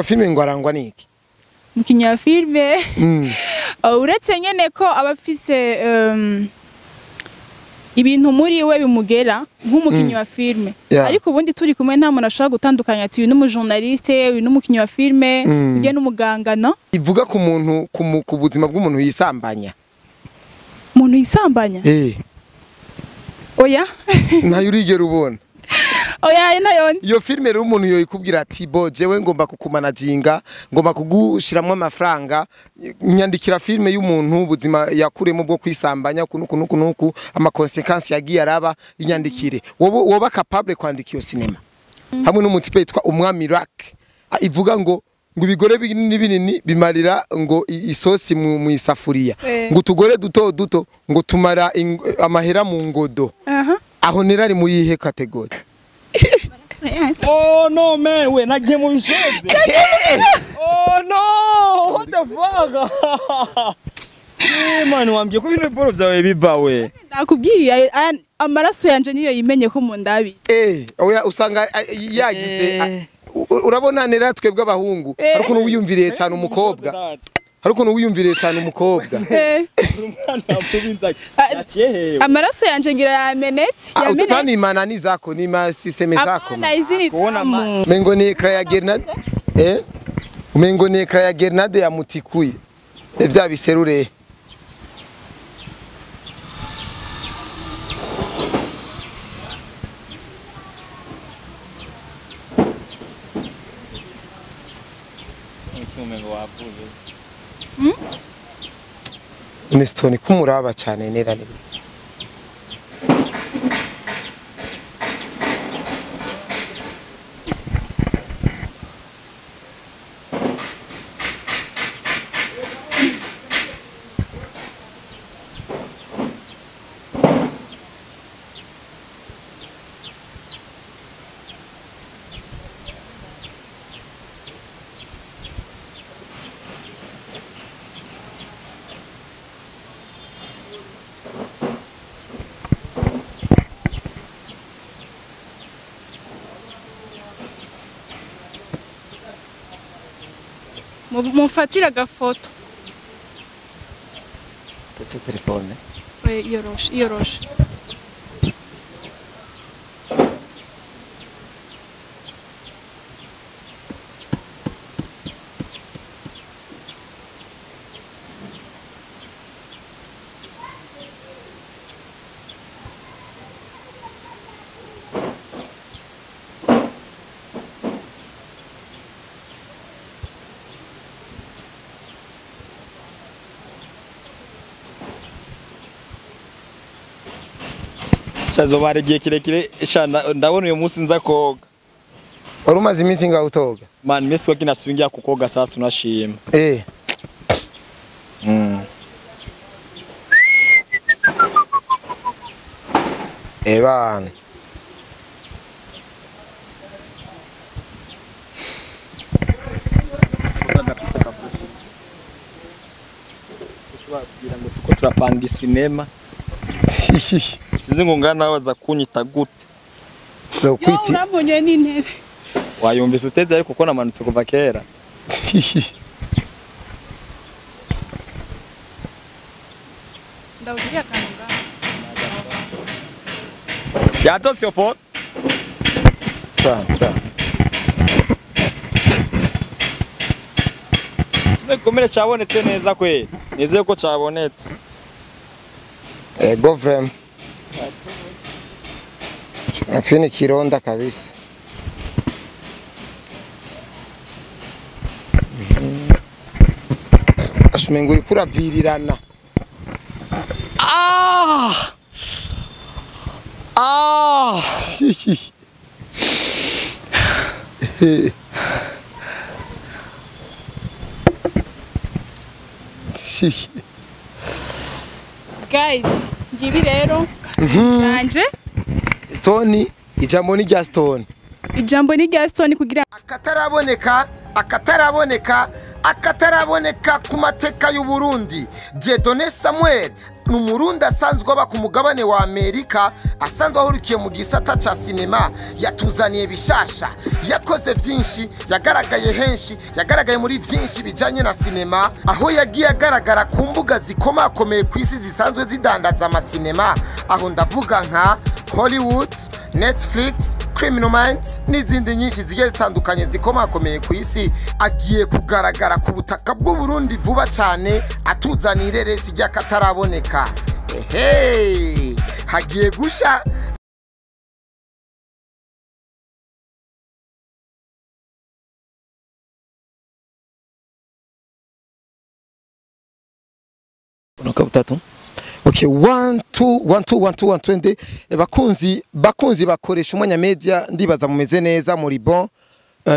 wa filime ngo arangwa niki? Umukinnyi wa filime uretse nyene ko abafise ibintu muri we bimugera nk'umukinnyi wa filime, ariko ubundi turi kumwe nta muntu ashobora gutandukanya ati uyu n'umujournaliste, uyu n'umukinnyi wa filime, uyu n'umuganga, no? Ivuga ku muntu ku buzima bw'umuntu yisambanya. Umuntu yisambanya? Oya. Ntayo urigera ubona. Oya nayo. Iyo filime rero umuntu yoyikubwira ati bo jewe ngomba kukumanaginga, ngomba kugushiramwe amafaranga, nyandikira filime y'umuntu ubuzima yakuremo bwo kwisambanya kunuku ama consequences yagiye araba inyandikire. Woba capable kwandika iyo cinema. Hamwe n'umutipe yitwa umwami Rock. Ivuga ngo ibigore binini bimarira ngo isosi mu isafuriya. Ngo tugore duto ngo tumara amahera mu ngodo. Aho nerari muri ihe category. Oh no man, we nagiye mu bisheze. Oh no, what the fuck? Man, wambye ko bino boro byawe bibawe. Nakubwiye amaraso yanje niyo yimenye ko mu ndabi. Oya usanga yagize urabona nera twebwe abahungu hari ukuntu wiyumviriye cyane umukobwa. Hari ukuntu wiyumviriye cyane umukobwa. Amaraso yanje ngira yamenetse. Utani manani zako ni ma systeme zako. Kuona mengo ni ekra ya grenade. Mengo ni ekra ya grenade ya mutikuye. Evya biserure. Unestoni kumuraba cyane nera ni. Mumfatira agafoto. Ese telefone. Yoroshe. Shazo barigiye kirekire ndabona uyu munsi nza koga. Warumaze iminsi ngaho utoga? Man, mesi wakina swingia kukoga sasa unashima. Bana. Tuko turapanga sinema. Sinzi ngo ngana waza kunyita gute. So kwiti. Urabonye n'intebe. Wayumvise uteze ariko uko namanutse kuva kera. Ndawugiye kanunga. Yatose yo phone. Tra. Komere cyabonetse neza kwe. Nizeye ko cyabonetse. Go frame. Afini kironda kabisa. Ashumengo uri kuravirirana. Guys, ngibi rero kanje Stone ijambo ni rya Stone. Ijambo ni rya Stone kugira akataraboneka ku mateka y'u Burundi. Dieudonné Samuel n'umurundi asanzwe aba ku mugabane wa Amerika asanzwe ahurikiye mu gisata ca sinema yatuzaniye bishasha yakoze vyinshi yagaragaye henshi yagaragaye muri vyinshi bijanye na sinema aho yagiye agaragara ku mbuga zikomakomeye ku isi zisanzwe zidandaza amasinema aho ndavuga nka Hollywood, Netflix, Criminal Minds n'izindi nyinshi zigiye zitandukanye zikomakomeye ku isi agiye kugaragara ku butaka bw'u Burundi vuba cyane atuzanire resi ry'akataraboneka ehe hagiye gusha unoka butatu. Okay, 1 2 bakunzi bakoresha umwanya media ndibaza mumeze neza muri bon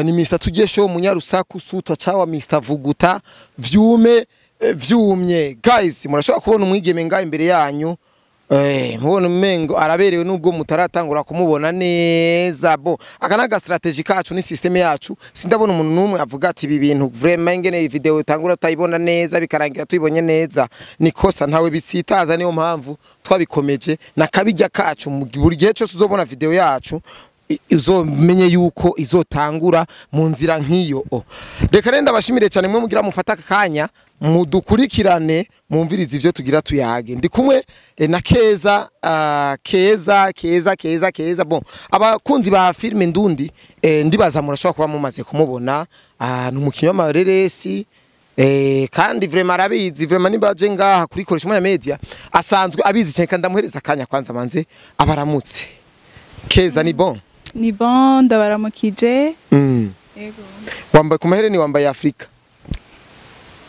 ni Mr Tugesho munyarusaku suta cawa Mr Vuguta vyumye guys murashobora kubona umwigeme nga imbere yanyu mubona umengo araberewe nubwo mutaratangura kumubona neza bo akanaga strategy kacu ni system yacu sindabona umuntu numwe avuga ati ibi bintu vraiment ngene video itangura tayibona neza bikarangira tuyibonye neza nikosa ntawe bitsitaza niyo mpamvu twabikomeje nakabijya kacu buri gihe cyose uzobona video yacu uzomenye yuko izotangura mu nzira nk'iyo reka renda bashimire cyane mwe mugira mufata akanya mudukurikirane mumvirize ivyo tugira tuyage ndi kumwe na Keza bon abakunzi ba filme ndundi ndibaza murashobora kuba mumaze kumubona n'umukinyi w'amareresi kandi vraiment arabizi vraiment nibaje ngaha kuri koresha umwanya media asanzwe abizi cyane kandi ndamuhereza akanya kwanza manze abaramutse Keza ni bon ndabaramukije ego wambaye ku mahereni wambaye Afrika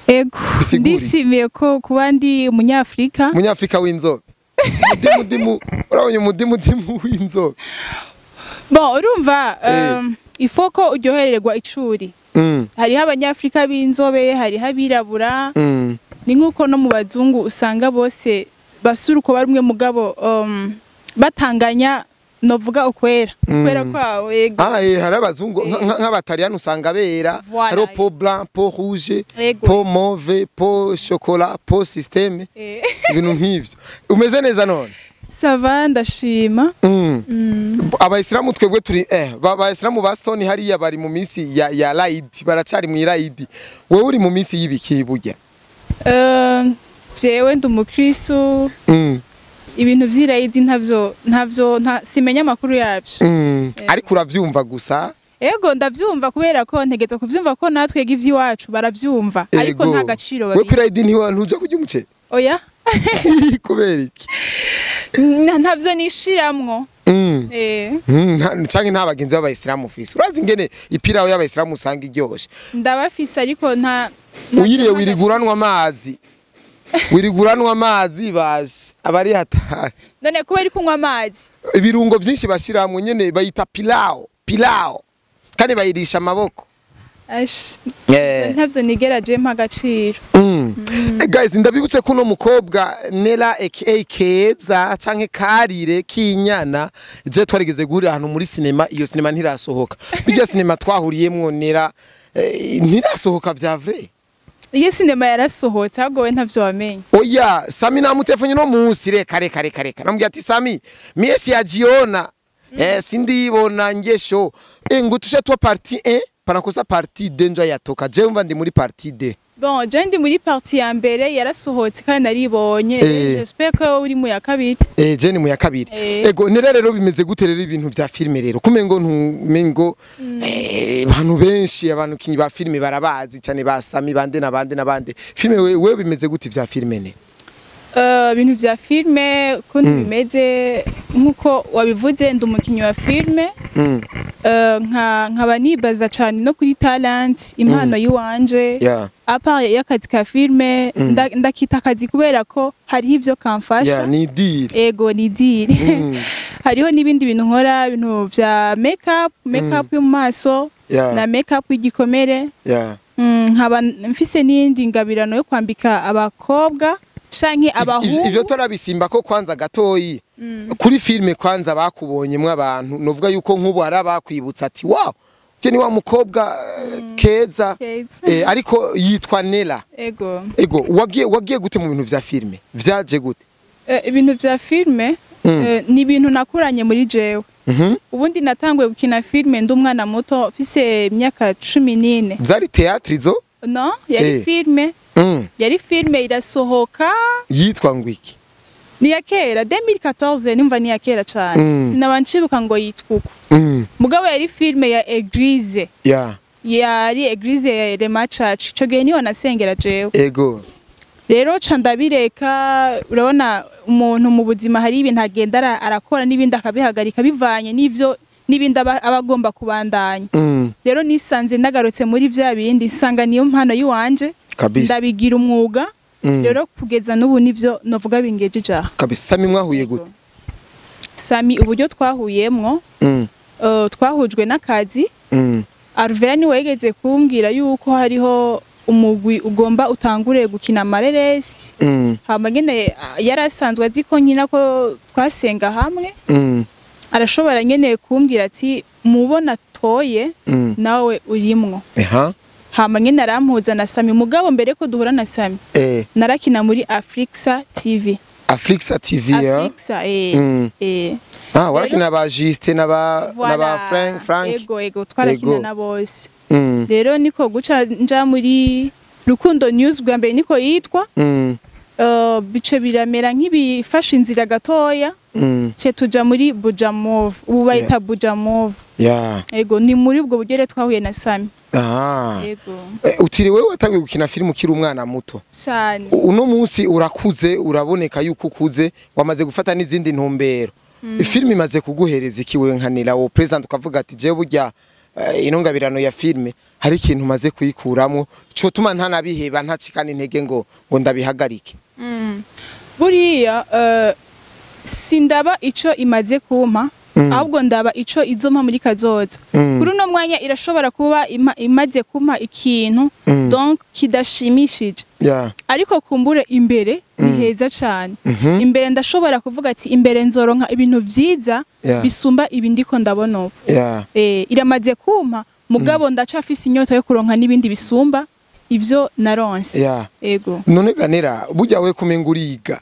ego ndishimiye ko kuba ndi umunyafrika w'inzobe umudimu urabonye umudimu w'inzobe bon urumva ifoko uryohererwa icuri hariho abanyafrika b'inzobe hariho abirabura ni nkuko no mu bazungu usanga bose basura uko barumwe mugabo batanganya novuga ukwera kwawe yego hari abazungu nk'abataliyani usanga bera hari po blanc po rouge po mauve po chocolat po système ibintu nk'ivyo umeze neza none sava ndashima abayisilamu twebwe turi abayisilamu ba Stone hariya bari mu minsi ya Raid baracari mu Raid wewe uri mu minsi y'ibiki burya jewe ndi umukristo ibintu vy'Iraidi ntavyo simenya amakuru yacu ariko uravyumva gusa ego ndavyumva kubera ko ntegetse kuvyumva ko natwe ivy'iwacu baravyumva ariko nta gaciro bari we kw'Iraidi ntuja kurya umuce oya kubera iki ntavyo nishiramwo canke nta bagenzi b'abayisilamu ufise urazi ingene ipirawo y'abayisilamu usanga iryoshe ndabafise ariko nta uyiriye wiriguranwa amazi baje abari hatari none kubera kunywa amazi ibirungo byinshi bashiramwe nyene bayita pilao kandi bayirisha amaboko ntavyo nigeraje mpa agaciro guys ndabibutse ko no mukobwa Nella aka Keza canke Karire kinyana je twarigeze guhurira ahantu muri sinema iyo sinema ntirasohoka bijya sinema twahuriyemwo Nella ntirasohoka vya vrai iyo sinema yarasohotse agowe ntavyo wamenye oya Sami namutelefone no munsi reka namubwiye ati Sami miesi yajiona sindibona ngesho ngo tushe to partie 1 panakosa partie 2 nja yatoka je mva ndi muri partie 2 bon je ndi muri partie ya mbere yarasohotse kandi naribonye j'espère ko uri mu ya kabiri je ni mu ya kabiri ego nera rero bimeze gute rero ibintu vya filme rero kumengo ntumengo abantu benshi abantu kinyi ba filme barabazi cyane ba Sami bande filme wewe bimeze gute vya filme ne ibintu vya filme kundi bimeze nkuko wabivuze ndi umukinyi wa filme nkaba nibaza cyane no kuri talent impano yiwanje apart y'akazi ka filme ndakita akazi kubera ko hari ivyo kamfasha ni deal ego ni deal hariho nibindi bintu nkora ibintu vya make up yo mu maso na make up y'igikomere nkaba mfise n'indi ngabirano yo kwambika abakobwa canke abahungu ivyo torabisimba ko kwanza gatoyi kuri filme kwanza bakubonyemwe abantu novuga yuko nkubu arabakwibutsa ati wow je ni wa mukobwa Keza ariko yitwa Nella ego wagiye gute mu bintu vya filme vyaje gute ibintu vya filme ni ibintu nakuranye muri jewe. Ubundi natanguye gukina filme ndi umwana muto mfise imyaka 14. Zari théâtre izo? No, yari filme. Yari filme irasohoka. Yitwa ngwiki? Ni ya kera 2014 nimva ni ya kera cyane. Sinabancibuka ngo yitwuko. Mugabo yari filme ya Eglise. Yari Eglise ya Rema Church. Ico gihe niho nasengera jewe. Ego. Rero ca ndabireka, urabona umuntu mu buzima hari ibintu agenda arakora n'ibindi akabihagarika bivanye n'ivyo n'ibindi abagomba kubandanya. Rero nisanze ndagarutse muri vya bindi nsanga niyo mpano yuwanje ndabigira umwuga. Rero kugeza n'ubu nivyo novuga bingejeje aha. Kabisa. Sami mwahuye gute? Sami uburyo twahuyemwo twahujwe n'akazi. Arvera ni wegeze kumbwira yuko hariho umugwi ugomba utangure gukina amareresi. Hama nyene yarasanzwe azi ko nkina ko twasenga hamwe. Arashobora nyene kumbwira ati mubona toye nawe urimwo. Hama nyene arampuza na Sami mugabo mbere ko duhura na Sami. Narakina muri Afrixa TV. Afrixa TV ya? Afrixa warakina ba Juste na ba Frank. Ego twarakina na bose. Rero niko guca nja muri Rukundo News bwa mbere niko yitwa. Bice biramera nk'ibifasha inzira gatoya. Ce tuja muri Bujamove. Ubu bayita Bujamove. Ego ni muri ubwo buryo twahuye na Sami. Ego. Utiriwe watangiye gukina film ukiri umwana muto. Cyane. Uno munsi urakuze uraboneka yuko ukuze wamaze gufata n'izindi ntumbero. Film imaze kuguhereza ikiwe nkanira wo present ukavuga ati je burya inongabirano ya filme hari ikintu maze kuyikuramo cyo tuma ntanabiheba ntacikana intege ngo ndabihagarike. Buriya sindaba ico imaze kumpa ahubwo ndaba ico izompa muri kazoza. Kuri uno mwanya irashobora kuba imaze kumpa ikintu donc kidashimishije. Ariko kumbure imbere ni heza cyane. Imbere ndashobora kuvuga ati imbere nzoronka ibintu vyiza bisumba ibindiko ndabona ubu. Iramaze kumpa mugabo ndacafise inyota yo kuronka n'ibindi bisumba ivyo naronse. Ego. None ganera burya we kumenguriga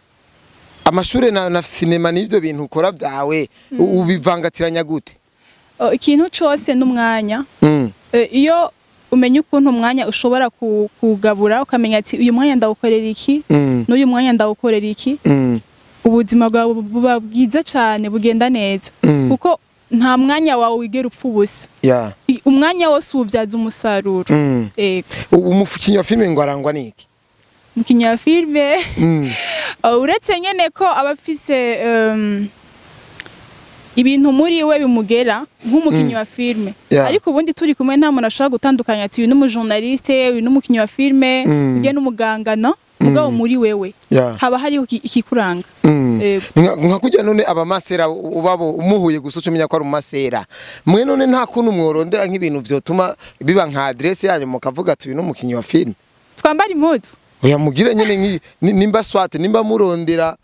amashure na cinema nivyo bintu ukora byawe ubivangatiranya gute? Ikintu cyose n'umwanya. Iyo umenya ukuntu umwanya ushobora kugabura ukamenya ati uyu mwanya ndawukorera iki n'uyu mwanya ndawukorera iki, ubuzima bwawe buba bwiza cyane bugenda neza. Kuko nta mwanya wawe wigera upfa ubusa. Umwanya wose ubyaza umusaruro. Umufukinyi wa filme ngo arangwa niki? Umukinnyi wa filme uretse nyene ko abafise ibintu muri we bimugera nk'umukinnyi wa filme. Ariko ubundi turi kumwe nta muntu ashobora gutandukanya ati uyu n'umujournaliste, uyu n'umukinnyi wa filme, uyu n'umuganga no mugabo muri wewe haba hariho ikikuranga. Nka kujya none abamasera ubabo umuhuye gusuca umenya ko ari umasera mwe none nta kuntu mworondera nk'ibintu vyotuma biba nka adresse yanyu mukavuga ati uyu n'umukinnyi wa filme twambara impuzu oya mugire nyene nimba swate nimba murondera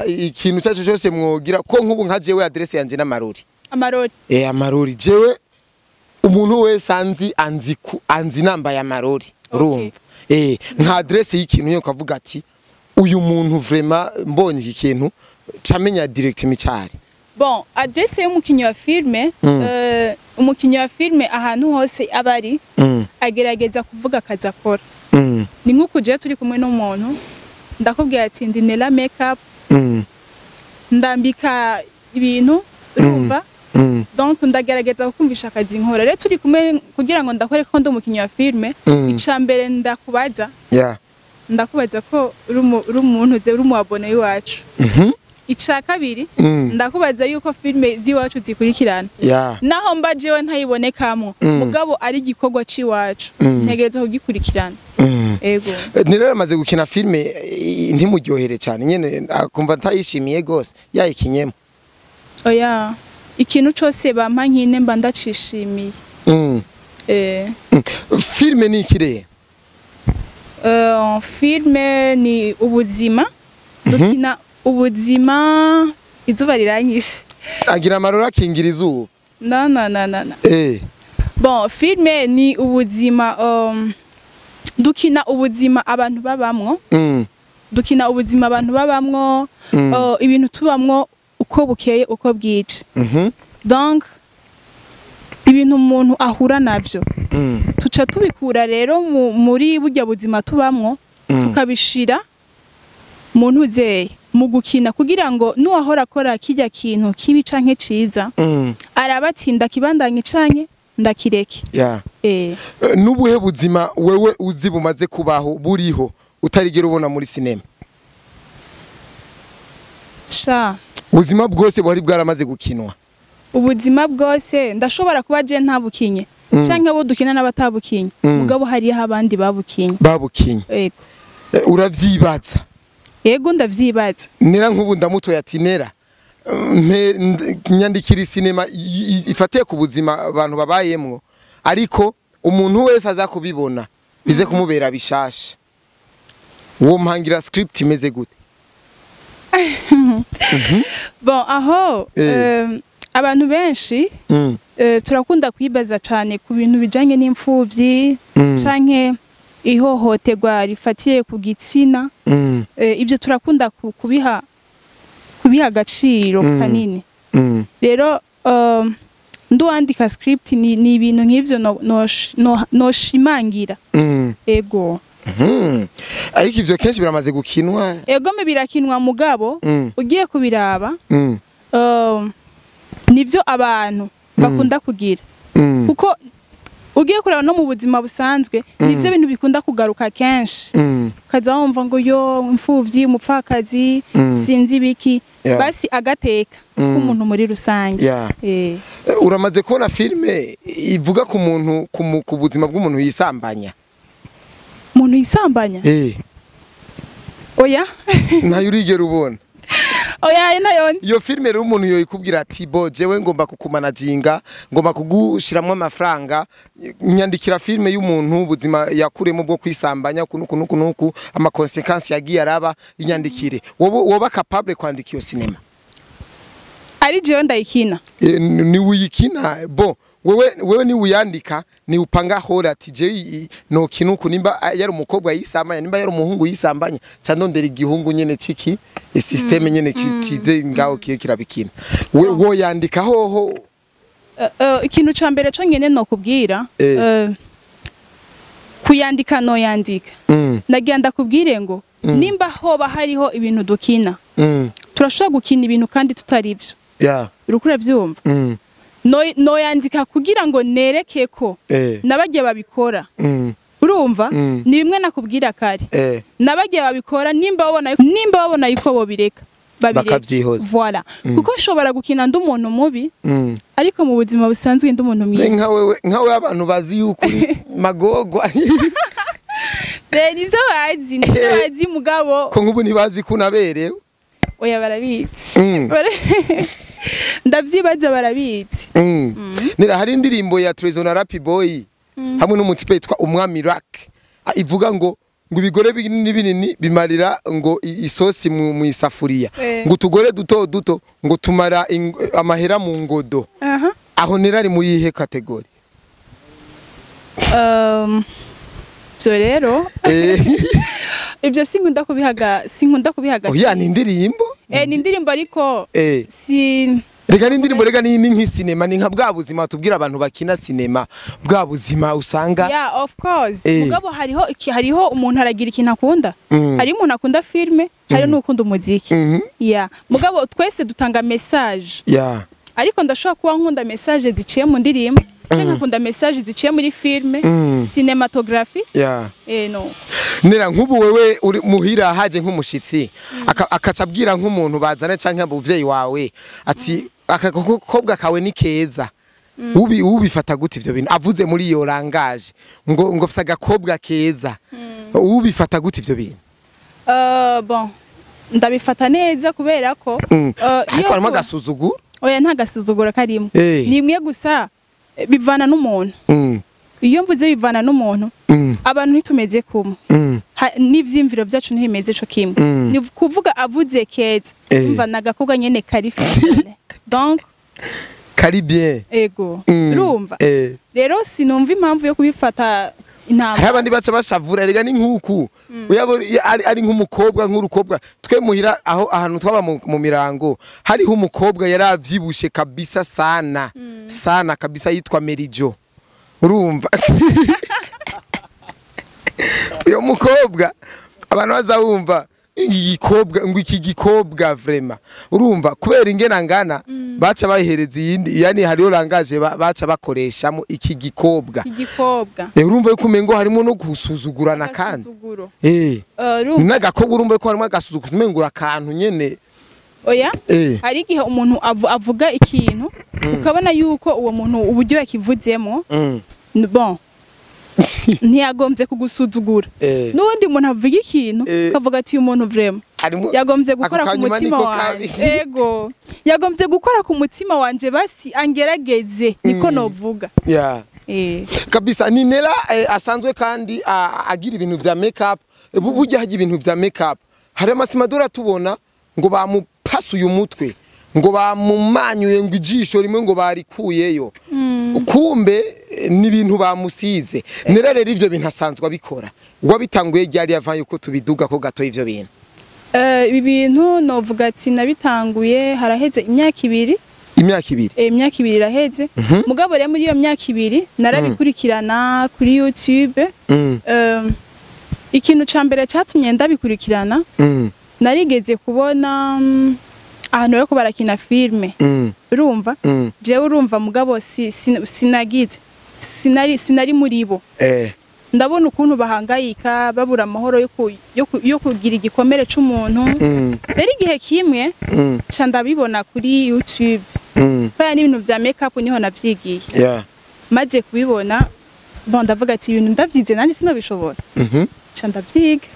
ikintu cyacu cyose mwogira ko nk'ubu nka jewe adresse yanje n'amarori amarori jewe umuntu wese anzi namba ya marori urumva nka adresse y'ikintu yo kavuga ati uyu muntu vraiment mbonye iki kintu camenya direct micari. Bon, adresse y'umukinnyi wa filme umukinnyi wa filme ahantu hose abari agerageza kuvuga akazi akora. Ni nkuko je turi kumwe n'umuntu ndakubwira ati ndi NELLA Make Up ndambika ibintu urumva donc ndagerageza kukumvisha akazi nkora. Rero turi kumwe kugira ngo ndakore ko ndi umukinnyi wa filme icambere ndakubaza ndakubaza ko uri umuntu uri mu abone iwacu. Ica kabiri ndakubaza yuko filme ziwacu zikurikirana naho mba jewe ntayibonekamo mugabo ari gikorwa ciwacu ntegereza kugikurikirana. Ego nirera amaze gukina filme ntimuryohere cyane nyene akumva ntayishimiye gose yayikinyemo. Oya ikintu cyose bampa nkine mba ndacishimiye. Filme ni ikire? Filme ni ubuzima dukina ubuzima izuba riranyishe agira amarora akingira izuba. Na bon filme ni ubuzima dukina ubuzima abantu babamwo dukina ubuzima abantu babamwo ibintu tubamwo uko bukeye uko bwije donc ibintu umuntu ahura navyo tuca tubikura rero muri burya buzima tubamwo tukabishira mu ntuzeye mu gukina kugira ngo nuwahora akora kijya kintu kibi canke ciza arabatsinda kibandanye canke ndakireke n'ubuhe buzima wewe uzi bumaze kubaho buriho utarigera ubona muri sinema sha ubuzima bwose bwari bwaramaze gukinwa ubuzima bwose ndashobora kuba je ntabukinye canke bo dukina n'abatabukinye mugabo hariho abandi babukinye yego uravyibaza yego ndavyibaza nera nk'ubu ndamutoye ati nera nyandikira sinema ifatiye ku buzima abantu babayemwo ariko umuntu wese aza kubibona bize kumubera bishasha uwo mpangira script imeze gute bon aho abantu benshi turakunda kwibaza cyane ku bintu bijanye n'imfuvyi canke ihohoterwa rifatiye ku gitsina ibyo turakunda kubiha agaciro kanini rero nduwandika script ni ibintu nk'ivyo noshimangira ego ariko ivyo kenshi biramaze gukinwa ego me birakinwa mugabo ugiye kubiraba nivyo abantu bakunda kugira kuko ugiye kureba no mu buzima busanzwe nivyo bintu bikunda kugaruka kenshi kaza wumva ngo yo imfuvyi umupfakazi sinzi biki basi agateka k'umuntu muri rusange uramaze kubona filme ivuga ku muntu ku buzima bw'umuntu yisambanya umuntu yisambanya oya ntayo urigera ubona oya nayo iyo filme rero umuntu yoyikubwira ati bo jewe ngomba kukumanaginga ngomba kugushiramwe amafaranga nyandikira filme y'umuntu ubuzima yakuremo bwo kwisambanya kunuku ama consequences yagiye araba inyandikire woba capable kwandika iyo sinema ari jewe ndayikina ni uyikina bo wewe ni uyandika ni upanga hora ati je no kinuku nimba yari umukobwa yisambanya nimba yari umuhungu yisambanya cyandondera igihungu nyene ciki system nyene cize ngaho kirabikina wo yandika hoho ikintu ca mbere cyo ngene no kubwira kuyandika no yandika ndagenda kubwire ngo nimba hoba hariho ibintu dukina turashobora gukina ibintu kandi tutari ivyo urukure vyumva no yandika kugira ngo nereke ko nabagiye babikora urumva ni bimwe nakubwira kare nabagiye babikora nimba babona yuko bo bireka bakavyihoza voilà kuko nshobora gukina ndi umuntu mubi ariko mu buzima busanzwe ndi umuntu mwiza nkawe abantu bazi yuko magogwa nivyo bazi mugabo ko nk'ubu ntibazi ko unaberewe oya barabizi ndavyibaza barabizi nira hari indirimbo ya Trezo na Rap Boy hamwe n'umutipe yitwa Umwami Rock ivuga ngo ibigore binini bimarira ngo isosi mu isafuriya ngo tugore duto ngo tumara amahera mu ngodo aho nirari muri ihe kategori so rero ibyo sinkunda kubihaga oya ni indirimbo ni indirimbo ariko rega n'indirimbo rega ni nk'isinema ni nka bwa buzima tubwira abantu bakina sinema bwa buzima usanga of course mugabo hariho umuntu aragira ikintu akunda hari umuntu akunda filme hari n'ukunda umuziki mugabo twese dutanga message ariko ndashobora kuba nkunda message ziciye mu ndirimbo cyangwa nkunda message ziciye muri filme cinematography no nera nk'ubu wewe uri muhira haje nk'umushitsi akacabwira nk'umuntu bazana canke abuvyeyi wawe ati akakobwa kawe ni keza ubifata gute ivyo bintu avuze muri iyo langaje ngo fisa agakobwa keza ubifata gute ivyo bintu bon ndabifata neza kubera ko ariko harimo agasuzuguro oya nta gasuzuguro karimo ni imwe gusa bivana n'umuntu iyo mvuze bivana n'umuntu abantu ntitumeze kumwe n'ivyimviro byacu ntibimeze co kimwe ni kuvuga avuze keza umva nagakobwa nyene kari fitane donc kari bien ego urumva rero sinumva impamvu yo kubifata hari abandi baca bashavura rega ni nkuku uyabo ari nk'umukobwa nk'urukobwa twe muhira aho ahantu twaba mu mirango hariho umukobwa yaravyibushe kabisa sana kabisa yitwa Merijo urumva uyo mukobwa abantu bazawumva iki gikobwa vraiment urumva kubera ingena ngana baca bayihereza yindi yani hariyo langaje baca bakoreshamo iki gikobwa urumva yuko umengo harimo no gusuzugurana kandi n'agakobwa urumva yuko harimo agasuzugura umengo akantu nyene oya hari igihe umuntu avuga ikintu ukabona yuko uwo muntu uburyo yakivuzemo bon ntiyagombye kugusuzugura n'ubundi umuntu avuga ikintu akavuga ati uyu muntu vraiment yagombye gukora ku mutima wanje ego yagombye gukora ku mutima wanje basi angerageze niko novuga kabisa ni Nella asanzwe kandi agira ibintu vya make up burya hagira ibintu vya make up hari amasimadora tubona ngo bamupasuye umutwe ngo bamumanyuye ngo ijisho rimwe ngo barikuyeyo kumbe n'ibintu bamusize Nella rero ivyo bintu asanzwe abikora wabitanguye ryari yavaye uko tubiduga ko gato ivyo bintu ibi bintu novuga ati nabitanguye haraheze imyaka ibiri imyaka ibiri iraheze mugabo rero muri iyo myaka ibiri narabikurikirana kuri YouTube ikintu ca mbere cyatumye ndabikurikirana narigeze kubona ahantu bariko barakina filme urumva jewe urumva mugabo sinagize sinari muri bo ndabona ukuntu bahangayika babura amahoro yo kugira igikomere c'umuntu rero igihe kimwe ca ndabibona kuri YouTube baya n'ibintu vya make up niho navyigiye maze kubibona bon ndavuga ati ibintu ndavyize nanje sinabishobora ca ndavyiga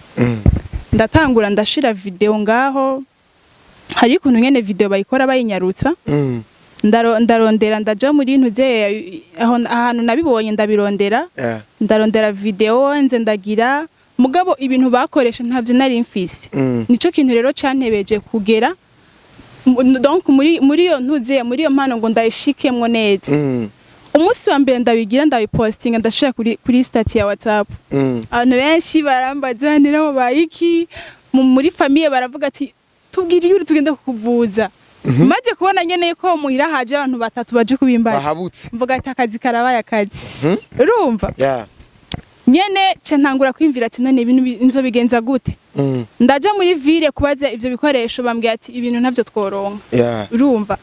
ndatangura ndashira video ngaho hari ukuntu nyene video bayikora bayinyarutsa ndarondera ndaja muri ntuze ahantu nabibonye ndabirondera ndarondera video nze ndagira mugabo ibintu bakoresha ntavyo nari mfise nico kintu rero cantebeje kugera donc muri yo ntuze muri yo mpano ngo ndayishikemwo neza umunsi wa mbere ndabigira ndabipostinga ndashira kuri stat ya WhatsApp abantu benshi barambaza niraho bayiki muri famille baravuga ati tubwire yuri tugenda kukuvuza maze kubona nyene ko muhira haje abantu batatu baje kubimbaza mvuga ati akazi karabaye akazi urumva nyene ce ntangura kwimvira ati none ibintu nzo bigenza gute ndaja muri ville kubaza ivyo bikoresho bambwiye ati ibintu ntavyo tworonka urumva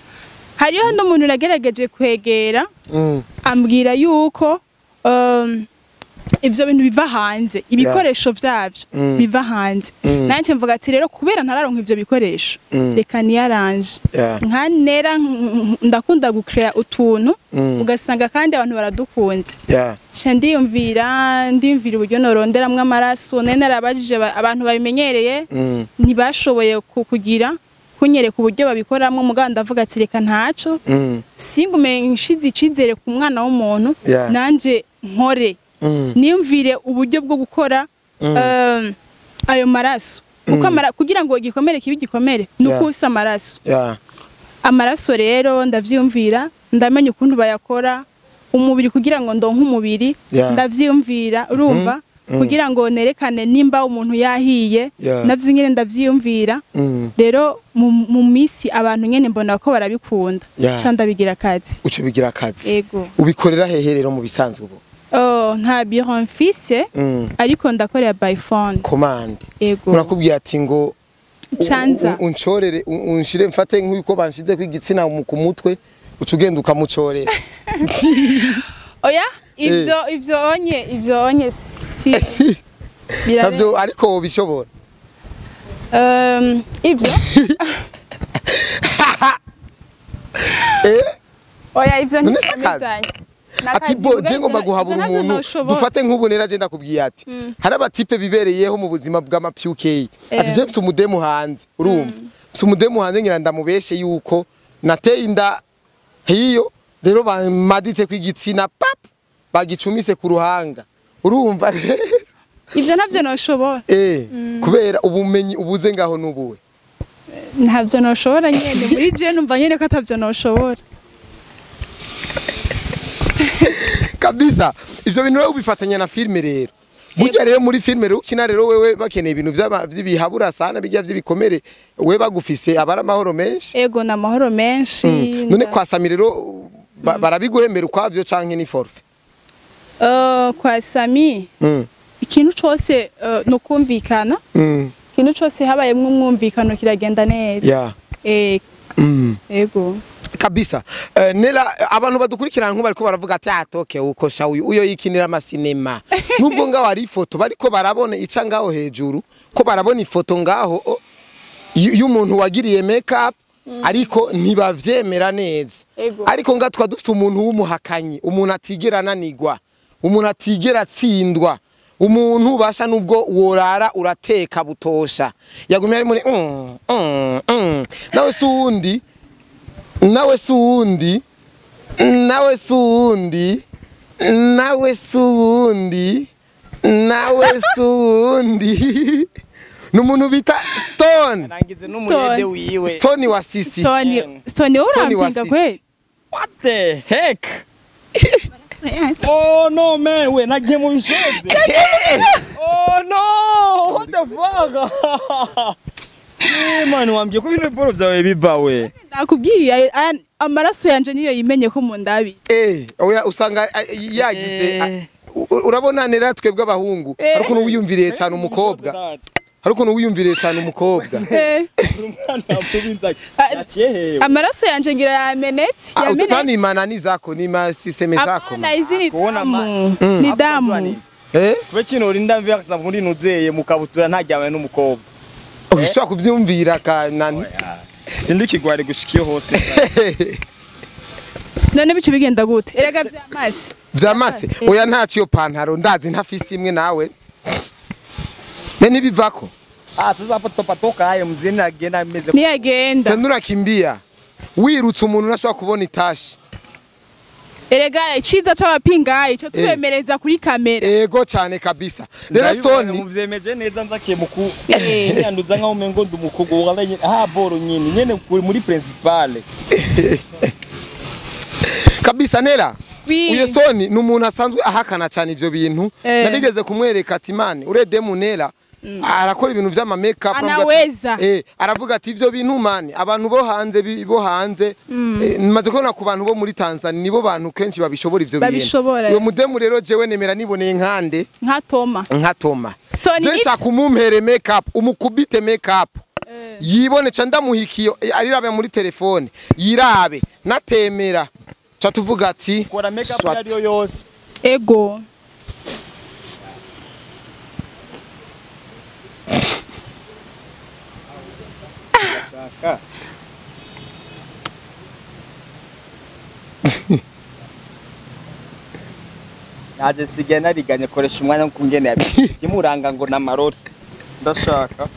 hariho n'umuntu nagerageje kwegera ambwira yuko ivyo bintu biva hanze ibikoresho vyavyo biva hanze nanje mvuga ati rero kubera ntararonka ivyo bikoresho reka niyaranje nka Nella ndakunda gukrea utuntu ugasanga kandi abantu baradukunze cyo ndiyumvira uburyo noronderamwe amaraso nene narabajije abantu babimenyereye ntibashoboye kugira kunyereka uburyo babikoramwe muganda ndavuga ati reka ntaco singume nshize icizere ku mwana w'umuntu nanje nkore niyumvire uburyo bwo gukora ayo maraso kugira ngo igikomere kibe igikomere nukusa amaraso rero ndavyumvira ndamenya ukuntu bayakora umubiri kugira ngo ndonke umubiri ndavyumvira urumva kugira ngo nerekane nimba umuntu yahiye navyo nyene ndavyiyumvira rero mu misi abantu nyene mbona ko barabikunda ca ndabigira akazi uco bigira akazi yego ubikorera hehe rero mu bisanzwe ubu nta bureau mfise ariko ndakorera by phone commande yego urakubwiye ati ngo canza unchorere unshire mfate nk'uko banshize kw'igitsina ku mutwe ucugenda ukamucorera oya ivyo onye si navyo ariko bishobora ivyo oya ivyo ntikamizanye ati bo je ngomba guhabura umuntu dufate nk'ubu Nella agenda kubwiye ati hari abatipe bibereyeho mu buzima bw'amapyuke ati je mfite umudemu hanze urumva mfite umudemu hanze ngira ndamubeshe yuko nateye inda hiyo rero bamaditse kw'igitsina pap bagicumise ku ruhanga urumva ivyo navyo noshobora kubera ubumenyi ubuze ngaho nubuwe ntavyo noshobora nyene muri je numva nyene ko atavyo noshobora kabisa ivyo bintu rero ubifatanya na filme rero burya rero muri filme rero ukina rero wewe bakeneye ibintu vy'abihabura sana bijya vy'ibikomere we bagufise abara amahoro menshi ego na mahoro menshi none kwa Sami rero barabiguhembera ukwavyo canke ni forfait kwa Sami ikintu cose no kumvikana ikintu cose habayemwe umwumvikano kiragenda neza ego kabisa Nella abantu badukurikirana nko bariko baravuga ati atoke ukosha uyo yikinira amasinema nubwo ngaho ari ifoto bariko barabona ica ngaho hejuru ko barabona ifoto ngaho y'umuntu wagiriye make up ariko ntibavyemera neza ariko ngatwa dufite umuntu w'umuhakanyi umuntu atigera nanigwa umuntu atigera atsindwa umuntu basha nubwo worara urateka butosha yagumye ari muri nawe suundi nawe suundi nawe suundi nawe suundi nawe suundi numuntu bita Stone nangize n'umuyede wiwe Stone wa sisi Stone urampinga kwe what the heck oh no man we nagiye mu bisheze oh no what the fuck man wambye ko ibintu boro byawe bibawe nakubwiye amaraso yanje niyo yimenye ko mu ndabi oya usanga yagize urabona Nella twebwe abahungu ariko no wiyumviriye cyane umukobwa ariko no wiyumviriye cyane umukobwa amaraso yanje ngira yamenetse utani manani zako ni masiseme zako ni damu we kino rinda mvya muri nuzeye mukabutura ntajyame n'umukobwa ushaka kuvyumvira kanani sindikigware gushikiye hose none bicu bigenda gute erega vyamase oya ntaciyo pantaro ndazi ntafisi imwe nawe nene bivako sasa patoka hayo mzini agenda meze ni agenda tandura kimbia wirutse umuntu nashobora kubona itashi erega iciza c'abapinga ico twemereza kuri kamera ego cyane kabisa rero Stone muvyemeje neza nzakiye muku yanduza nkaho mengo ndumukugo wabanye boro nyine nyene muri principale kabisa Nella uyo Stone numuntu asanzwe ahakana cyane ivyo bintu narigeze kumwereka ati man urede mu Nella arakora ibintu vy'ama make up aravuga ati ivyo bintu man abantu bo hanze maze kubona ku bantu bo muri Tanzania nibo bantu kenshi babishobora ivyo bintu uyo mudemu rero jewe nemera niboneye nkande nka Toma je shaka umumpere make up umukubite make up yibone ca ndamuhikiyo arirabe muri telefone yirabe natemera cha tuvuga ati kora make up yari yose ego naje sigena riganye koresha umwanya wo kungene yimuranga ngo namarori ndashaka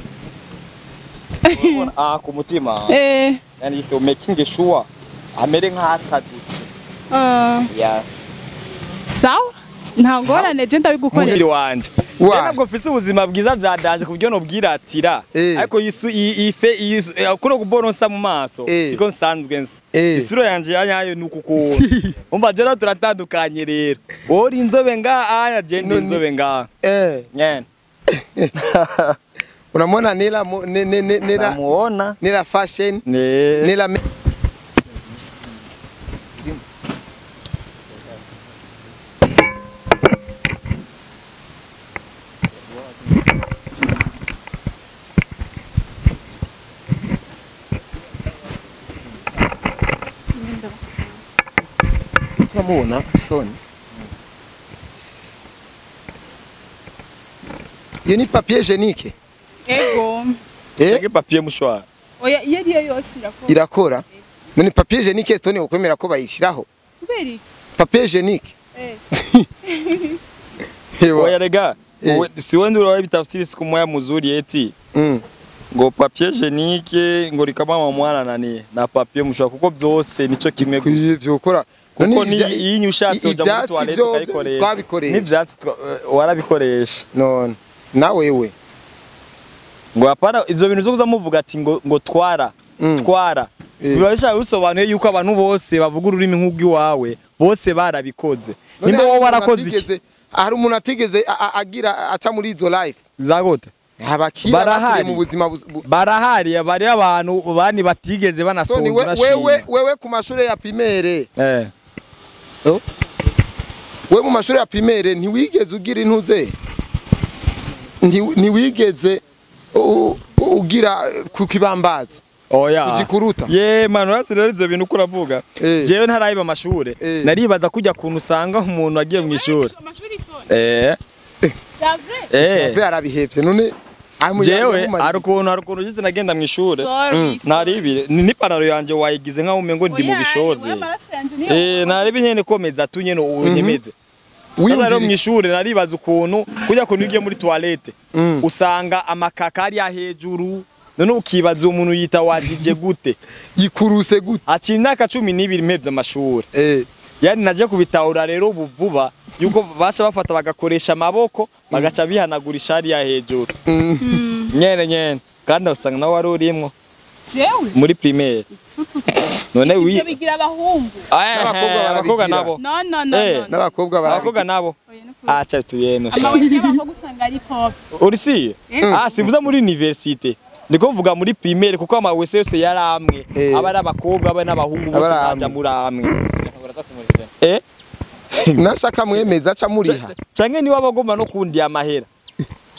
ku mutima yani is making sure amere nkahasadutse sawa ntangorane je ndabigukorera wanje ntabwo mfise ubuzima bwiza byadaje kubyo no bwiratira ariko ife kuno kuboronsa mu maso siko nsanzwe nsa isuro yanje yanyayo nukuko umva je turatandukanye rero ori inzobe aya je inzobe nyene unamwona Nella muona Nella fashion Nella Mona Stone iyo ni papier hygienique ego chake papier mushwa oya yari yose irakora none papier hygienique Stone ukwemera ko bayishiraho kubera papier hygienique oya rega si wewe ndio bitafsiri siku moya mzuri eti ngo papier hygienique ngo rikama mwana nani na papier mushwa kuko byose nico kimwe gusa byokora kuko ni iyi ushatse uja muri toilette ukayikoresha n'ivyatsi warabikoresha none nawe we ngo apana ivyo bintu zo kuzamuvuga ati ngo twara biba bishaka bisobanuye yuko abantu bose bavuga ururimi nk'ubw'iwawe bose barabikoze nimba wowe warakoze iki hari umuntu atigeze agira aca muri izo life zagote barahari mu buzima barahari bari abantu bani batigeze banasonza wewe ku mashuri ya primaire we mu mashuri ya primaire ntiwigeze ugira intuze ntiwigeze ugira ku kibambazi oya kugikuruta manu ratse rero ivyo bintu kuravuga jewe ntarayiba amashure naribaza kujya kuntu usanga umuntu agiye mu ishuri Javre arabihevye none jewe arukuntu jize nagenda mu ishure naribire ni panaro yanje wayigize nka umengo ndi mu bishoze naribi nyene komeza tu nyene unyemeze Wazaro mu ishure naribaza ukuntu kujya kuntu ugiye muri toilette usanga amakaka ari hejuru none ukibaza umuntu yita wajije gute yikuruse gute aci imyaka 12 mpevye amashuri yani naje kubitahura rero vuba yuko basha bafata bagakoresha amaboko bagaca bihanagura ishari ya hejuru nyene kandi usanga nawe wari urimwo muri primaire none bigira abahungu abakobwa nabo n'abakobwa nabo acha tuyeno amawese y'abakobwa usanga ari pop urisi sivuza muri universite ndiko mvuga muri primaire kuko amawese yose yaramwe abari abakobwa aba n'abahungu bose baja muri amwe nashaka mwemeza aca muriha canke ni wabagomba no kundi amahera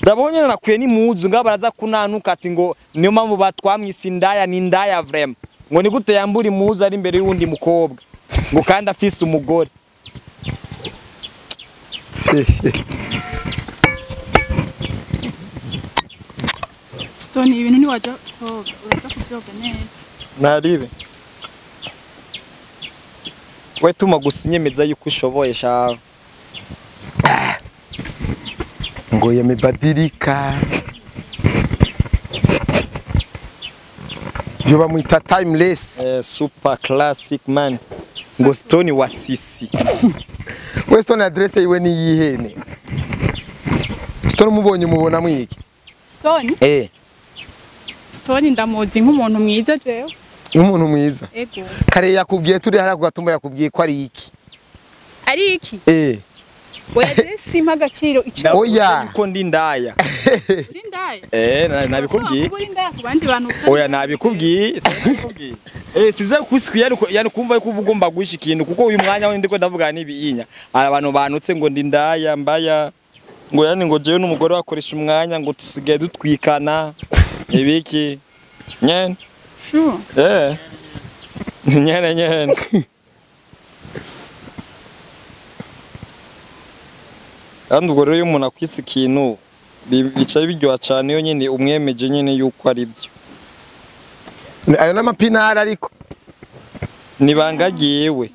ndabonye nakuye ni muzu ngabaraza kunanuka ati ngo niyo mpamvu batwamwise indaya ni indaya vraiment ngo ni gute yambura muzu ari imbere y'undi mukobwa ngo kandi afise umugore Stone ibintu ni waje koga uraza kuvyoga neza naribe we tuma gusinyemeza yuko ushoboye shawe ngo yamebadilika yo bamwita timeless super classic man ngo Stone wa sisi we Stone adresse yiwe ni yihene Stone mubonye mubona mwiki Stone Stone ndamuzi nk'umuntu mwiza jewe nk'umuntu mwiza ego kare yakubwiye turi hara kugatumba yakubwiye ko ari iki oya simpa agaciro icyo oya ko ndi ndaya nabikubwiye oya nabikubwiye sivyo kusikwiye yani kumva ko ugomba guhisha ikintu kuko uyu mwanya we ndiko ndavuga nibiyinya abantu banutse ngo ndi ndaya mbaya ngo yani ngo jewe n'umugore wakoresha umwanya ngo tusigaye dutwikana ibiki nyene sure nyene kandi ubwo rero iyo umuntu akwise ikintu bicaye biryoha cyane iyo nyine umwemeje nyine yuko ari byo ayo n'amapinari ariko nibangagiyewe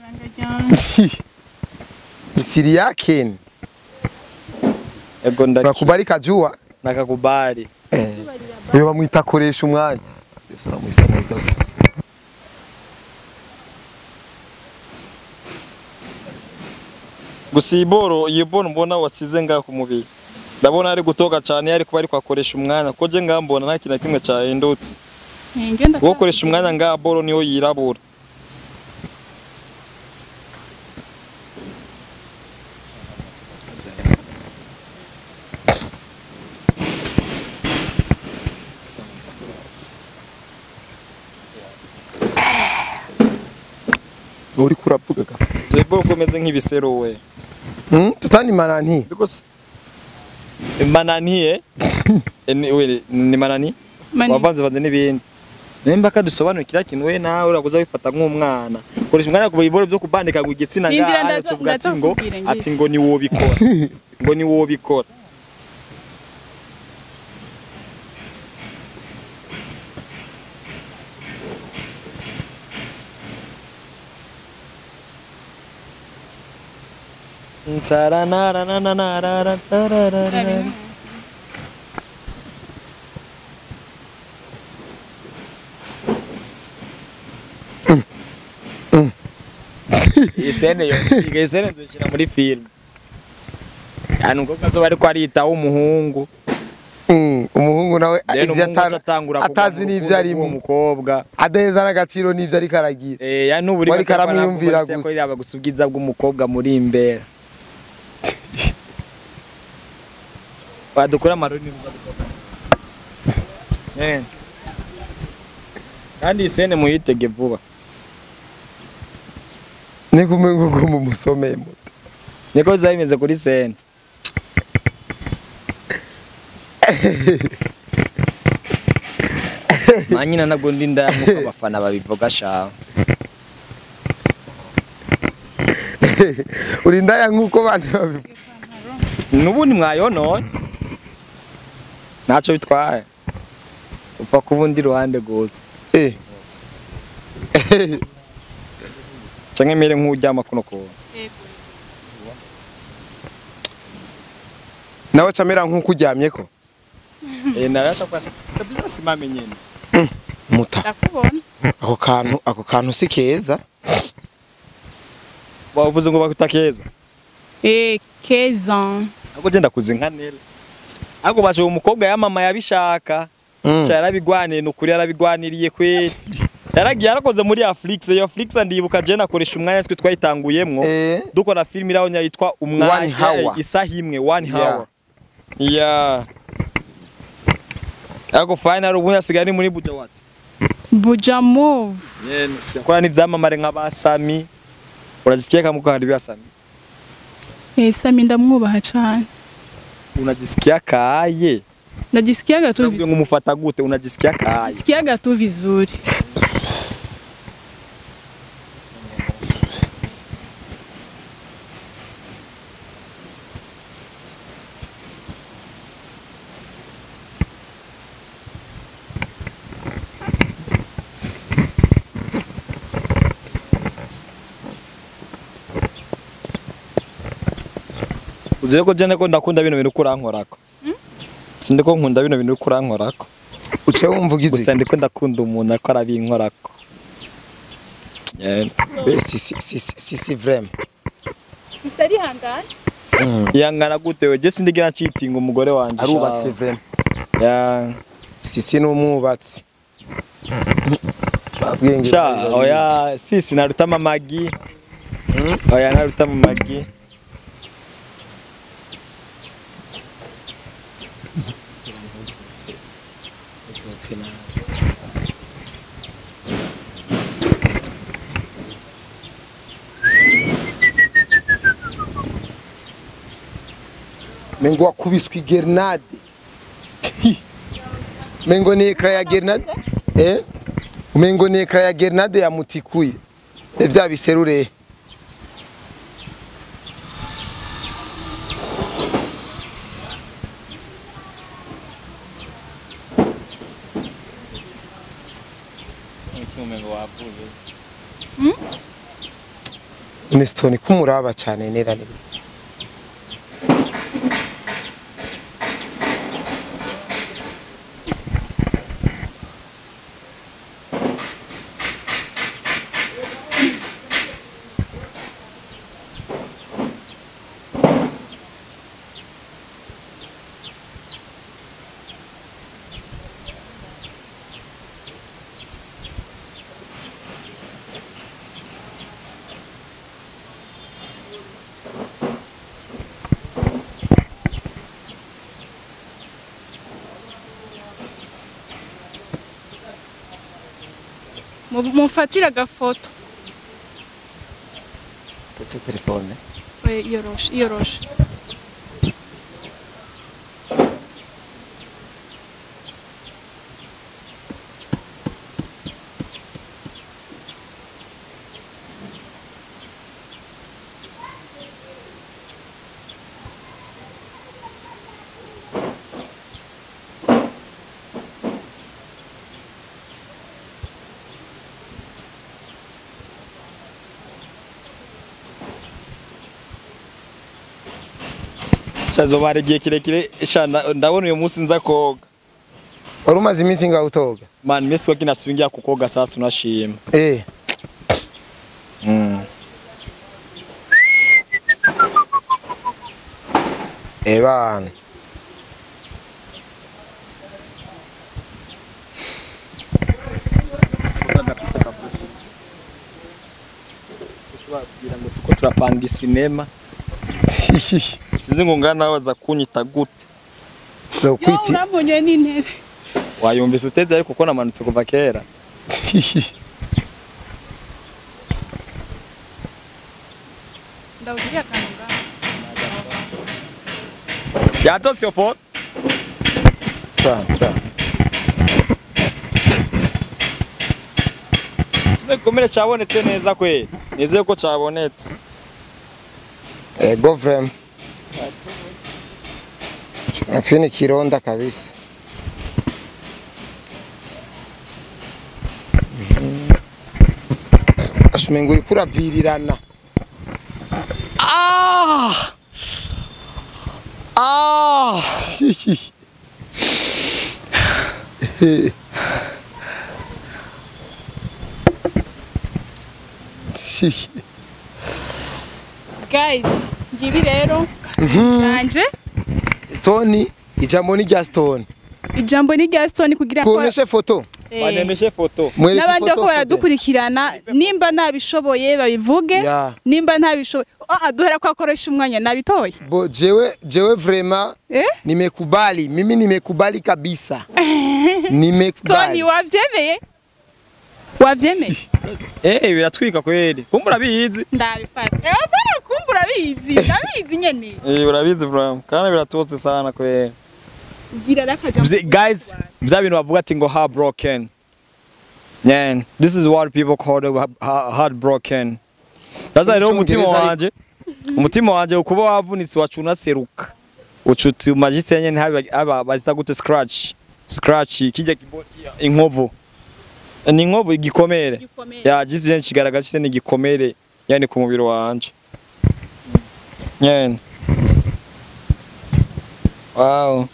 Siriaken ego ndakubali kajua nakakubali iyo bamwita koresha umwanya gusa iyi boro mbona wasize ngaho ku mubiri ndabona ari gutoga cyane yari kuba ari kwakoresha umwanya ko je ngambona nta kintu kimwe cyahindutse wo koresha umwanya ngaho boro niyo yirabura uri kuravuga gafa je boro komeze nk'ibisero we tutani manani because manani ni manani wavanze n'ibindi nemba kadusobanukira kintu we nawe urakuza wifata nk'umwana koresha umwana ku biboro byo kubandika ngo igitsina ngaho tubwati ngo ati ngo ni wo bikora ngo ni wo bikora isene nzukira muri film yani ngo kazo bari ko aritaho umuhungu umuhungu nawe ivyo atazi n'ivyo arimo umukobwa adaheza n'agaciro n'ivyo ari karagira ya nuburi wari karamwiyumvira gusa ko yaba gusubiza bw'umukobwa muri imbere badukura amaroni biza kandi isene muyitege vuba nikumengo ko mumusomeye muto niko zabimeze kuri sene manyina nagundi ndamuko abafana babivuga sha uri ndaya nkuko bandi babivuga nubundi mwayonone naco bitwaye upfa kubundi ruhande gose canke mere nk'uryama kuno ko nawe camera nkuko uryamyeko narasha kwa stabila simame nyene muta ndakubona ako kantu si keza bavuze ngo bakutakeza keza ako je ndakuze nka Nella ako basho umukobwa ya mama yabishaka yarabigwanira nukuri yarabigwaniriye kweli yaragiye arakoze muri Afrique iyo Afrique ndibuka je nakoresha umwanya twe twayitanguyemwo dukora film iraho yitwa umwanya isahimwe 1 hour yeah ako final ubu yasigari muri buja wati buja move yakora n'ivyamamare nk'abasami urajisikia kama uko hadi byasami Sami ndamwubaha cyane unajisikia kaye najisikia gato nabwo ngumufata gute unajisikia kaye najisikia gato vizuri uzire ko jene ko ndakunda bino bintu kurankorako sinde ko nkunda bino bintu kurankorako uce wumva ugize gusa ndiko ndakunda umuntu ariko arabinkorako si vraiment isari hangana yangana gute we je sindigira cheating umugore wanje arubatse vraiment ya sisi n'umwubatsi cha oya sisi narutama magi oya narutama magi mengo wakubiswe grenade mengo ni ekra ya grenade mengo ni ekra ya grenade ya mutikuye vya biserure Nestoni kumuraba cyane nera ni mufatira agafoto ese telefone yoroshe Shazo baragiye kirekire ndabona uyu munsi nza koga warumaze iminsi ngaho utoga man mesi wakina swingia kukoga sasa unashima bana babwira ngo tuko turapanga sinema sinzi ngo ngana baza kunyita gute yo urambonye n'intebe wayumvise uteze ariko uko namanutse kuva kera ndawugiye akanunga yatose yo phone Tra. Komere cyabonetse neza kwe. Nizeye ko cyabonetse. Ego vrem. Afini kironda kabisa. Ashumengo uri kuravirirana. Guys, ngibi rero nanje Stone ijambo ni rya Stone. Ijambo ni rya Stone kugira ko kuoneshe foto. Banemeshe foto. N'abandi ko baradukurikirana nimba ntabishoboye babivuge nimba ntabishoboye duhera ko akoresha umwanya nabitoye. Bo jewe vraiment nimekubali mimi nimekubali kabisa. Nimekubali. Stone wavyemeye? Wavyemeye? Biratwika kweli. Kumbura bizi. Ndabifata. Bana kumbura bizi. Ndabizi nyene. Urabizi bro. Kana biratose sana kweli. Gira rakajambo. Guys, bya bintu bavuga ati ngo heartbroken. Yeah, this is what people call heartbroken. That's rero umutima wanje ukuba wavunitse wacuna seruka. Ucuti magiste nyene haba bazita gute scratch kijya inkovu. Ni inkovu igikomere. Ya gisi kigaragaje ni igikomere yani ku mubiri wanje. Yeah. Wow.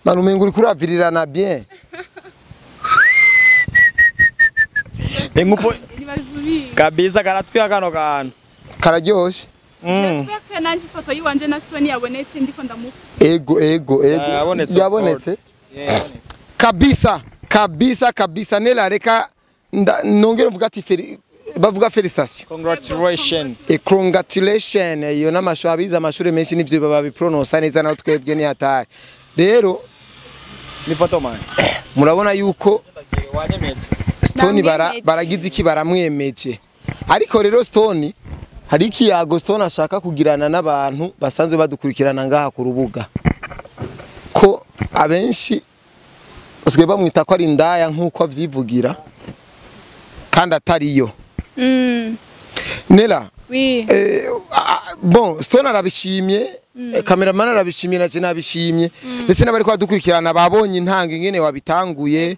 Manu mengo uri kuravirirana bien. Engupo kabisa karatwiya kano kantu. Kararyoshe. Ndashaka nanje ifoto yiwanje na Stone yabonetse ndiko ndamufa. Ego. Yabonetse. Kabisa Nella reka nongera mvuga ati bavuga felicitation. Congratulations. Iyo namashabiza amashuri menshi nivyo baba bipronounce neza naho twebwe ni hatari. Rero ni foto man. Murabona yuko Stone baragize iki baramwemeje. Ariko rero Stone hari ikiyago Stone ashaka kugirana n'abantu basanzwe badukurikirana ngaha ku rubuga. Ko abenshi basigaye bamwita ko ari indaya nkuko avyivugira kandi atariyo. Nella. Oui. Bon, Stone arabishimye, cameraman arabishimye naje nabishimye. Ndetse n'abari ko badukurikirana babonye intanga ingene wabitanguye.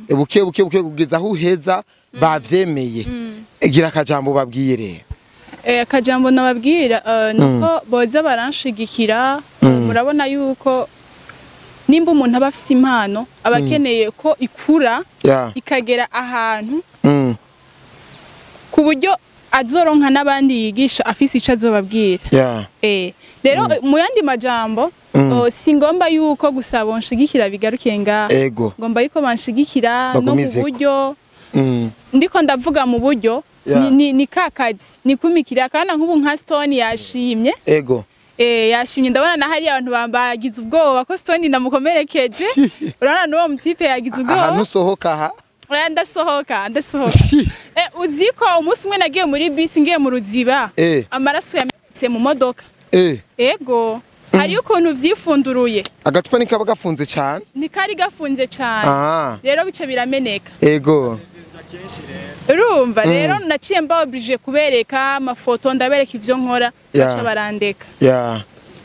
Buke kugeza aho uheza bavyemeye. Gira akajambo babwiye rero. Akajambo nababwira nuko boza baranshigikira murabona yuko nimba umuntu aba afite impano abakeneye ko ikura ikagera ahantu ku buryo azoronka n'abandi yigisha afise ico azobabwira. Rero mu yandi majambo singomba yuko gusa bonshigikira bigarukiye ngaho. Ngomba yuko banshigikira no mu buryo ndiko ndavuga mu buryo ni kakazi ni kumikira kana nk'ubu nka Stone yashimye. Yashimye ndabona na hari abantu bambagize ubwoba ko Stone ndamukomerekeje. Urana n'uwo mutipe yagize ubwoba. Aha nusohoka aha. Ndasohoka. Uziko umunsi umwe nagiye muri bisi ngiye mu Ruziba. Amaraso yamenetse mu modoka. Ego. Hari ukuntu vyifunduruye. Agacupa nikaba gafunze cyane. Nikari gafunze cyane. Rero bice birameneka. Ego. Urumva rero naciye mbabrije kubereka amafoto ndabereka ivyo nkora bacha barandeka.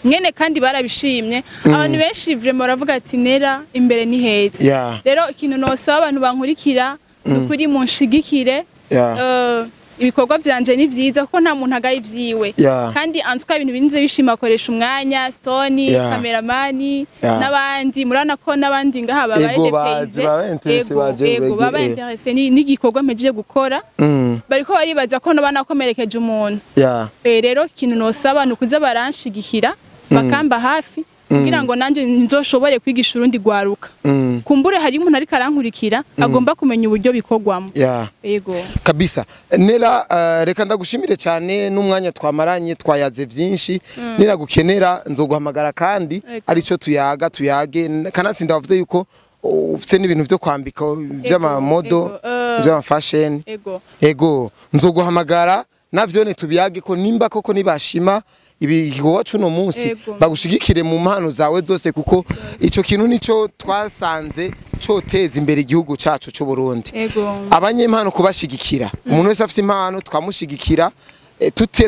Mwene kandi barabishimye abantu benshi vraiment baravuga ati Nella imbere ni heza. Rero ikintu nosaba abantu bankurikira nukuri munshigikire. Ibikorwa byanje ni vyiza kuko nta muntu agaye ivyiwe kandi antuka ibintu binze bishima akoresha umwanya Stone cameraman n'abandi murana ko n'abandi ngaha babaye baba interesse ni gikorwa mpejeje gukora bariko baribaza ko banakomerekeje umuntu. Rero ikintu nosaba nukuza baranshigikira bakamba hafi kugira ngo nanje nzoshobore kwigisha urundi gwaruka kumbure hari umuntu ari karankurikira agomba kumenya uburyo bikogwamo yego kabisa Nella reka ndagushimire cyane n'umwanya twamaranye twayaze byinshi niragukenera nzoguhamagara kandi arico tuyage kanatsinda wavuze yuko ufite n'ibintu byo kwambika by'amamodo by'amafashion ego nzoguhamagara navyo ne tubiyage ko nimba koko nibashima ibigiwa cuno munsi bagushigikire mu mpano zawe zose kuko ico kintu nico twasanze coteza imbere igihugu cacu cyo Burundi abanyempano kubashigikira umuntu wese afite impano twamushigikira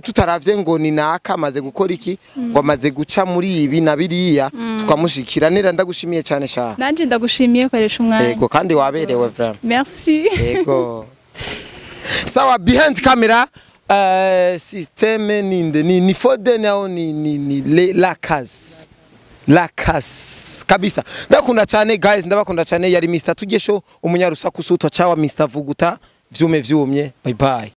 tutaravye ngo ni naka amaze gukora iki ngo amaze guca muri ibi na biriya tukamushikira Nella ndagushimiye cyane cyane nanje ndagushimiye koresha umwanya yego kandi waberewe vraiment merci yego sawa behind camera systeme ninde ni fode nao ni la case kabisa ndakunda cyane guys ndabakunda cyane yari Mr Tugesho umunyarusaku sutwa cawa Mr Vuguta vyume bye bye